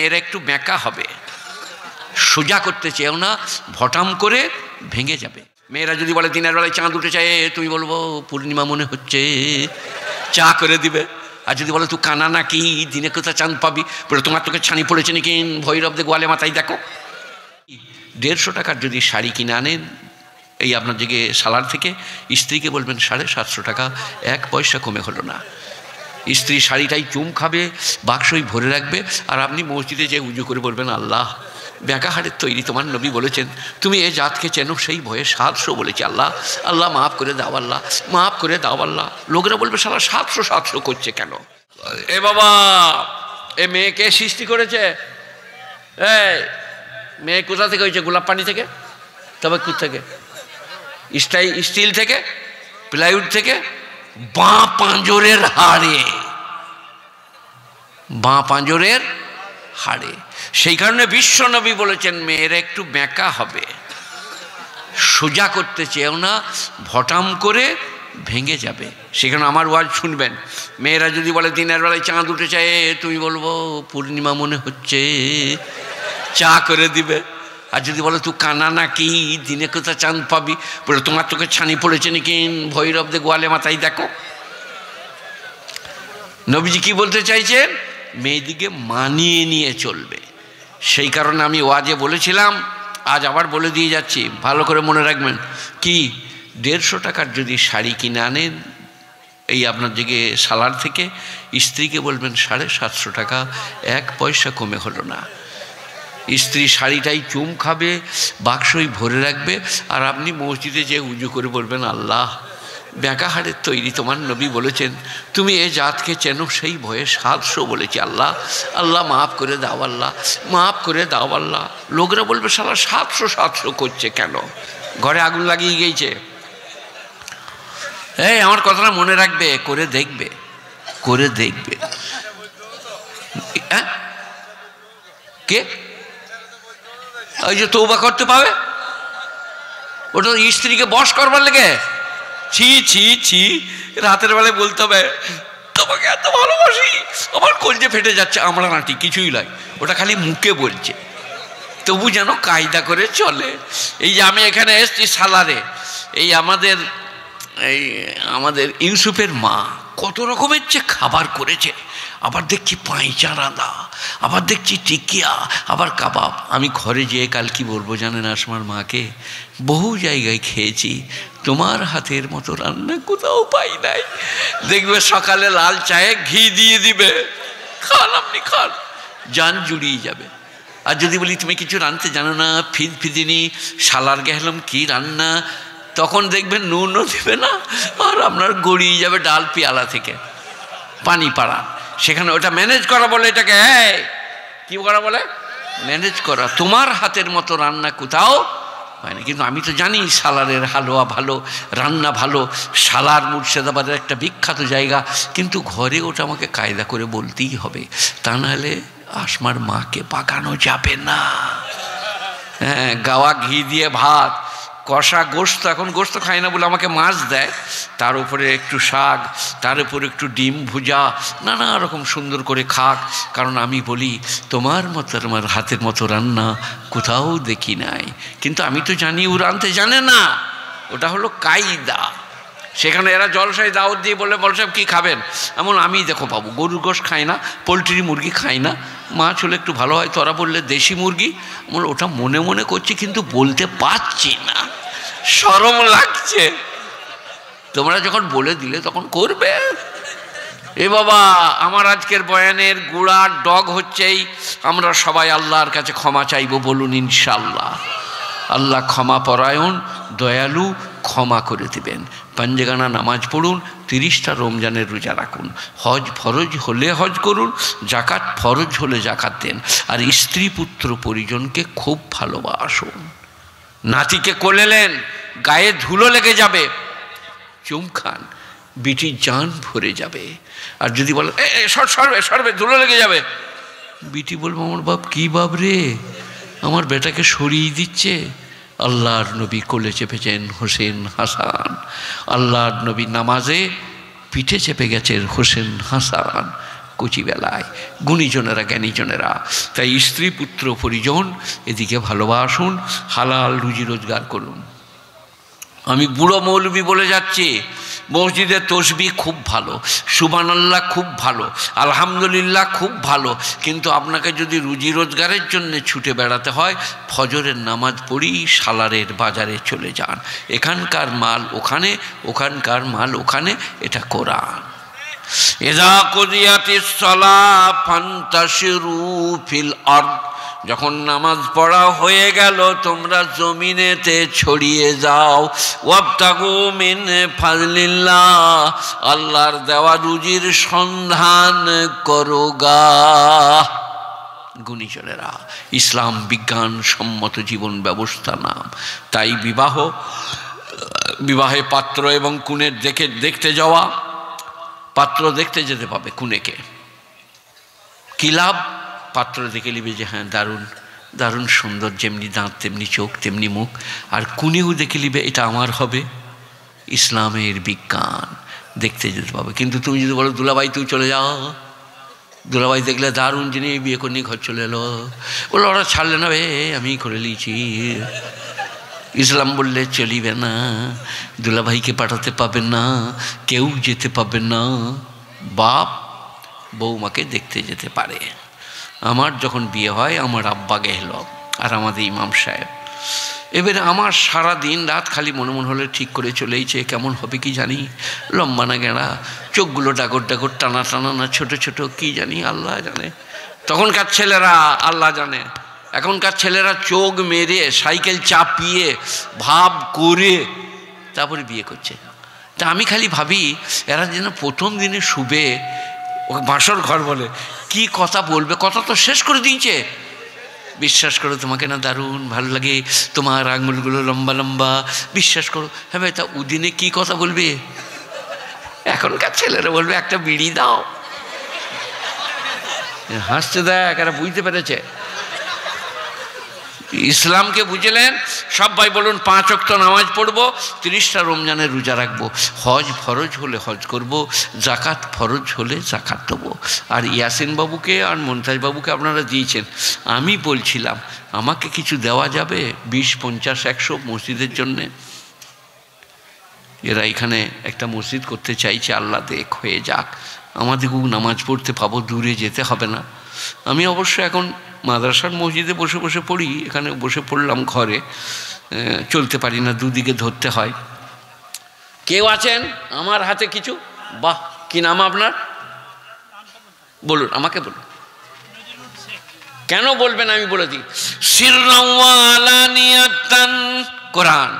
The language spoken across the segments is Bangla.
এরা একটু ব্যাঁকা হবে, সোজা করতে চেও না, ভটাম করে ভেঙে যাবে। মেয়েরা যদি বলে দিনের বেলায় চাঁদ উঠে চায়, তুমি বলবো পূর্ণিমা মনে হচ্ছে, চা করে দিবে। আর যদি বলো তুই কানা নাকি, দিনে কোথায় চাঁদ পাবি, বলে তোমার তোকে ছানি পড়েছে নাকি, ভৈরব দে গোয়ালে মাথায় দেখো। 150 টাকার যদি শাড়ি কিনে আনেন এই আপনার দিকে সালার থেকে, স্ত্রীকে বলবেন 750 টাকা, 1 পয়সা কমে হলো না। স্ত্রী শাড়িটাই চুম খাবে, বাক্সই ভরে রাখবে, আর আপনি মসজিদে যে উজু করে বলবেন, আল্লাহ ব্যাকা হাড়ের তৈরি, তোমার নবী বলেছেন তুমি এ জাতকে চেনো, সেই ভয়ে 700 বলেছি, আল্লাহ আল্লাহ মাফ করে দাও, আল্লাহ মাফ করে দাও আল্লাহ। লোকেরা বলবে সালা 700 করছে কেন? এ বাবা, এ মেয়েকে সৃষ্টি করেছে, এই মেয়ে কোথা থেকে হয়েছে? গোলাপ পানি থেকে? তবে কোথা থেকে? স্টিল থেকে, প্লাইউড থেকে, বাঁ পাঁজরের হাড়ে, বাঁ পাঁজরের হাড়ে। সেই কারণে বিশ্ব নবী বলেছেন মেয়েরা একটু ব্যাঁকা হবে, সোজা করতে চেও না, ভটাম করে ভেঙে যাবে। সেখানে আমার ওয়াজ শুনবেন। মেয়েরা যদি বলে দিনের বেলায় চাঁদ উঠে চায়, তুমি বলবো পূর্ণিমা মনে হচ্ছে, চা করে দিবে। আর যদি বলো তুই কানা নাকি, দিনে কোথায় চাঁদ পাবি, বলে তোমার তোকে ছানি পড়েছে নাকি, ভৈরব দে গোয়ালে মাথায় দেখো। নবীজি কি বলতে চাইছেন? মেয়েদিকে মানিয়ে নিয়ে চলবে। সেই কারণে আমি ওয়াজে বলেছিলাম, আজ আবার বলে দিয়ে যাচ্ছি, ভালো করে মনে রাখবেন। কি 150 টাকার যদি শাড়ি কিনে আনেন এই আপনার দিকে সালার থেকে, স্ত্রীকে বলবেন 750 টাকা, 1 পয়সা কমে হলো না। স্ত্রী শাড়িটাই চুম খাবে, বাক্সই ভরে রাখবে, আর আপনি মসজিদে যে উজু করে বলবেন, আল্লাহ ব্যাকা হাড়ের তৈরি, তোমার নবী বলেছেন তুমি এ জাতকে চেনো, সেই ভয়ে 700 বলেছি, আল্লাহ আল্লাহ মাফ করে দাও, আল্লাহ মাফ করে দাও আল্লাহ। লোকেরা বলবে সালা 700 করছে কেন? ঘরে আগুন লাগিয়ে গিয়েছে। এই আমার কথাটা মনে রাখবে, করে দেখবে, করে দেখবে। হ্যাঁ, কে ওই যে তওবা করতে পাবে, ওটা স্ত্রীকে বশ করবার লেগে। ছি ছি ছি, রাতের বেলায় বলতে হবে তোমাকে এত ভালোবাসি, আমার কলজে ফেটে যাচ্ছে, আমরা নাটি কিছুই নয়, ওটা খালি মুখে বলছে, তবু যেন কায়দা করে চলে। এই যে আমি এখানে এসছি সালারে, এই আমাদের ইউসুফের মা কত রকমের যে খাবার করেছে, আবার দেখছি পাঁইচা রাঁধা, আবার দেখছি টিকিয়া, আবার কাবাব। আমি ঘরে যেয়ে কাল কি বলবো জানেন আসমার মাকে, বহু জায়গায় খেয়েছি, তোমার হাতের মতো রান্না কোথাও পাই নাই। দেখবে সকালে লাল চায়ে ঘি দিয়ে দিবে, খান আপনি খান, জান জুড়িয়ে যাবে। আর যদি বলি তুমি কিছু রাঁধতে জানো না, ফিদিনি শালার গেহলাম কি রান্না, তখন দেখবেন নুনও দেবে না, আর আপনার গড়িয়ে যাবে ডাল পেয়ালা থেকে পানি পাড়া। সেখানে ওটা ম্যানেজ করা বলে, এটাকে কি করা বলে? ম্যানেজ করা। তোমার হাতের মতো রান্না কোথাও হয় না। কিন্তু আমি তো জানি সালারের হালুয়া ভালো, রান্না ভালো, সালার মুর্শিদাবাদের একটা বিখ্যাত জায়গা, কিন্তু ঘরে ওটা আমাকে কায়দা করে বলতেই হবে, তা নাহলে আসমার মাকে পাকানো যাবে না। হ্যাঁ, গাওয়া ঘি দিয়ে ভাত, কষা গোস্ত, এখন গোস্ত খাই না বলে আমাকে মাছ দেয়, তার উপরে একটু শাক, তার উপরে একটু ডিম ভুজা, নানা রকম সুন্দর করে খাক। কারণ আমি বলি তোমার মতো, আমার হাতের মতো রান্না কোথাও দেখি নাই। কিন্তু আমি তো জানি ও রাঁধতে জানে না, ওটা হলো কায়দা। সেখানে এরা জলসায় দাওয়াত দিয়ে বলে, বল সাহেব কী খাবেন? এমন আমি দেখো বাবু গরুর গোশ খাই না, পোলট্রি মুরগি খাই না, মাছ হলে একটু ভালো হয়। তোরা বললে দেশি মুরগি, বলে ওটা মনে মনে করছি কিন্তু বলতে পারছি না, শরম লাগছে। তোমরা যখন বলে দিলে তখন করবে। এ বাবা, আমার আজকের বয়ানের গুড়ার ডগ হচ্ছেই আমরা সবাই আল্লাহর কাছে ক্ষমা চাইব, বলুন ইনশাআল্লাহ। আল্লাহ ক্ষমা পরায়ণ, দয়ালু, ক্ষমা করে দিবেন। পাঞ্জেগানা নামাজ পড়ুন, 30টা রমজানের রোজা রাখুন, হজ ফরজ হলে হজ করুন, জাকাত ফরজ হলে জাকাত দেন, আর স্ত্রী পুত্র পরিজনকে খুব ভালোবাসুন। নাতিকে কোলেলেন, গায়ে ধুলো লেগে যাবে, চুম খান, বিটির জান ভরে যাবে। আর যদি বলো সরবে ধুলো লেগে যাবে, বিটি বলবো আমার বাপ কি বাপ রে, আমার বেটাকে সরিয়ে দিচ্ছে। আল্লাহর নবী কোলে চেপেছেন হোসেন হাসান, আল্লাহর নবী নামাজে পিঠে চেপে গেছেন হোসেন হাসান, কচিবেলায়, গুণীজনেরা, জ্ঞানীজনেরা। তাই স্ত্রী, পুত্র, পরিজন এদিকে ভালোবাসুন, হালাল রুজি রোজগার করুন। আমি বুড়ো মৌলবি বলে যাচ্ছি, মসজিদের তসবিহ খুব ভালো, সুবহানাল্লাহ খুব ভালো, আলহামদুলিল্লাহ খুব ভালো, কিন্তু আপনাকে যদি রুজি রোজগারের জন্য ছুটে বেড়াতে হয়, ফজরের নামাজ পড়ি, সালারের বাজারে চলে যান। এখানকার মাল ওখানে, ওখানকার মাল ওখানে, এটা কোরআন। ইযা কুদিয়াতিস সালাহ ফান্তাশিরু ফিল আরদ, যখন নামাজ পড়া হয়ে গেল তোমরা জমিনেতে ছড়িয়ে যাও। ওয়াবতাগু মিন ফাজলিল্লাহ, আল্লাহর দেওয়া রুজির সন্ধান করো গা। গুণীজনেরা, ইসলাম বিজ্ঞান সম্মত জীবন ব্যবস্থা নাম। তাই বিবাহে পাত্র এবং কনের দেখতে যাওয়া, পাত্র দেখতে যেতে পাবে কনেকে, কি লাভ? পাত্র দেখে নিবে যে হ্যাঁ দারুণ দারুণ সুন্দর, যেমনি দাঁত তেমনি চোখ তেমনি মুখ, আর কুনিও দেখে নিবে এটা আমার হবে। ইসলামের বিজ্ঞান, দেখতে যেতে পাবে। কিন্তু তুমি যদি বলো দুলাভাই তুই চলে যাও, দুলাভাই দেখলে দারুণ যিনি বিয়ে করে নিয়ে ঘর চলে এলো, বললো ওরা ছাড়লে না, আমি করে নিয়েছি। ইসলাম বললে চলিবে না, দুলাভাইকে পাঠাতে পাবেন না, কেউ যেতে পাবে না। বাপ বৌমাকে দেখতে যেতে পারে। আমার যখন বিয়ে হয় আমার আব্বা গেল আর আমাদের ইমাম সাহেব, এবারে আমার সারা দিন রাত খালি মনে মনে হলে ঠিক করে চলেইছে, কেমন হবে কি জানি, লম্বা না গেঁড়া, চোখগুলো ডাগর ডাগর, টানা টানা না ছোট ছোট, কি জানি আল্লাহ জানে। তখনকার ছেলেরা আল্লাহ জানে, এখনকার ছেলেরা চোখ মেরে সাইকেল চাপিয়ে ভাব করে তারপরে বিয়ে করছে। তা আমি খালি ভাবি এরা যেন প্রথম দিনে শুবে, ওকে বাসর ঘর বলে, কি কথা বলবে, কথা তো শেষ করে দিয়েছে। বিশ্বাস করো তোমাকে না দারুণ ভালো লাগে, তোমার আঙুলগুলো লম্বা লম্বা, বিশ্বাস করো। হ্যাঁ ভাই, তা উদিনে কি কথা বলবে? এখনকার ছেলেরা বলবে একটা বিড়ি দাও। হাসতে দেখ, এরা বুঝতে পেরেছে ইসলামকে, বুঝলেন? সবাই বলুন 5 ওয়াক্ত নামাজ পড়বো, 30টা রমজানের রোজা রাখবো, হজ ফরজ হলে হজ করব, জাকাত ফরজ হলে জাকাত দেবো। আর ইয়াসিন বাবুকে আর মমতাজ বাবুকে আপনারা দিয়েছেন, আমি বলছিলাম আমাকে কিছু দেওয়া যাবে 20, 50, 100 মসজিদের জন্যে? এরা এখানে একটা মসজিদ করতে চাইছে, আল্লাহ দেখ হয়ে যাক, আমাদেরকেও নামাজ পড়তে পাবো, দূরে যেতে হবে না। আমি অবশ্য এখন মাদ্রাসার মসজিদে বসে বসে পড়ি, এখানে বসে পড়লাম ঘরে, চলতে পারি না, দুদিকে ধরতে হয়। কেউ আছেন আমার হাতে কিছু? বাহ, কি নাম আপনার? বলুন, আমাকে বলুন। কেন বলবেন আমি বলে দিই। সিররাও ওয়া আলানিয়াতান, কোরআন,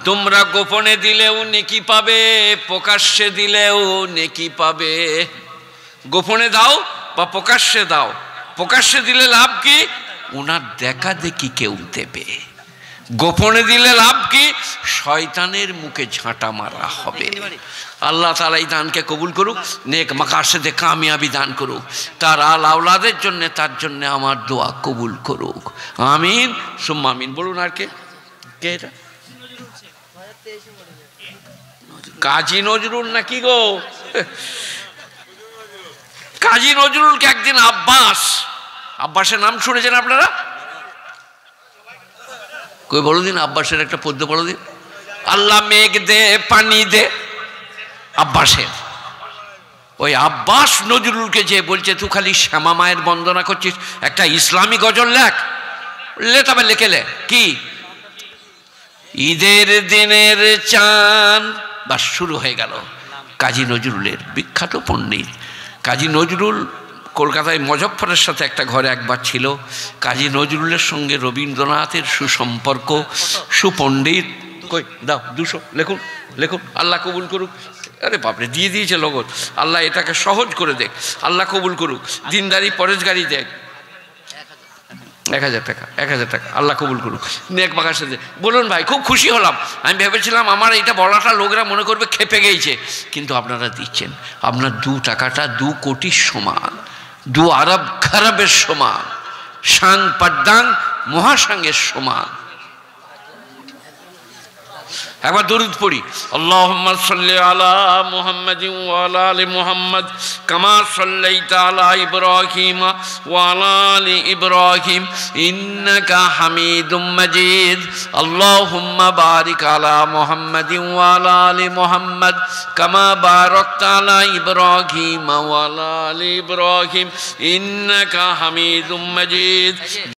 তোমরা গোপনে দিলেও নেকি পাবে, প্রকাশ্যে দিলেও নেকি পাবে। গোপনে দাও বা প্রকাশ্যে দাও, প্রকাশ্যে দিলে লাভ কি? ওনার দেখা দেখি কেউ দেবে। গোপনে দিলে লাভ কি? শয়তানের মুখে ঝাঁটা মারা হবে। আল্লাহ তাআলা এই দানকে কবুল করুক, নেক মাকাসেদে কামিয়াবি দান করুক, তার আল আওলাদের জন্য, তার জন্য আমার দোয়া কবুল করুক, আমিন সুম্মা আমিন। বলুন আর কে কে এটা? কাজী নজরুল নাকি গো? কাজী নজরুলকে একদিন আব্বাসের নাম শুনেছেন আপনারা? কই বলো দিন, আব্বাসের একটা পদ্য বলো দিন। আল্লাহ মেঘ দে পানি দে, আব্বাসের। ওই আব্বাস নজরুলকে যে বলছে তুই খালি শ্যামা মায়ের বন্দনা করছিস, একটা ইসলামী গজল লেখ, তবে লেখেলে কি? ঈদের দিনের চাঁদ, বাস শুরু হয়ে গেল। কাজী নজরুলের বিখ্যাত পণ্ডিত কাজী নজরুল কলকাতায় মজফফরের সাথে একটা ঘরে একবার ছিল। কাজী নজরুলের সঙ্গে রবীন্দ্রনাথের সুসম্পর্ক, সুপণ্ডিত। কই দাও 200 লেখুন লেখুন, আল্লাহ কবুল করুক। আরে বাপরে, দিয়ে দিয়েছে লগত। আল্লাহ এটাকে সহজ করে দেখ, আল্লাহ কবুল করুক। দিনদারি পরেশগারি দেখ, 1000 টাকা 1000 টাকা, আল্লাহ কবুল করুক। নেক বাগার সাথে বলুন ভাই, খুব খুশি হলাম। আমি ভেবেছিলাম আমার এটা বলাটা লোকরা মনে করবে খেপে গেছে, কিন্তু আপনারা দিচ্ছেন। আপনার 2 টাকাটা 2 কোটির সমান, 2 আরব খারাবের সমান, সাং পাড্ডাং মহাসাঙ্গের সমান। একবার দরুদ পড়ি। আল্লাহুম্মা সাল্লি আলা মুহাম্মাদিন ওয়া আলা আলি মুহাম্মাদ কামা সাল্লাইতা আলা ইব্রাহিম ওয়া আলা আলি ইব্রাহিম ইন্নাকা হামিদুম মাজিদ। আল্লাহুম্মা বারিক আলা মুহাম্মাদিন ওয়া আলা আলি মুহাম্মাদ কামা বারাকতা আলা ইব্রাহিম ওয়া আলা আলি ইব্রাহিম ইন্নাকা হামিদুম মাজিদ।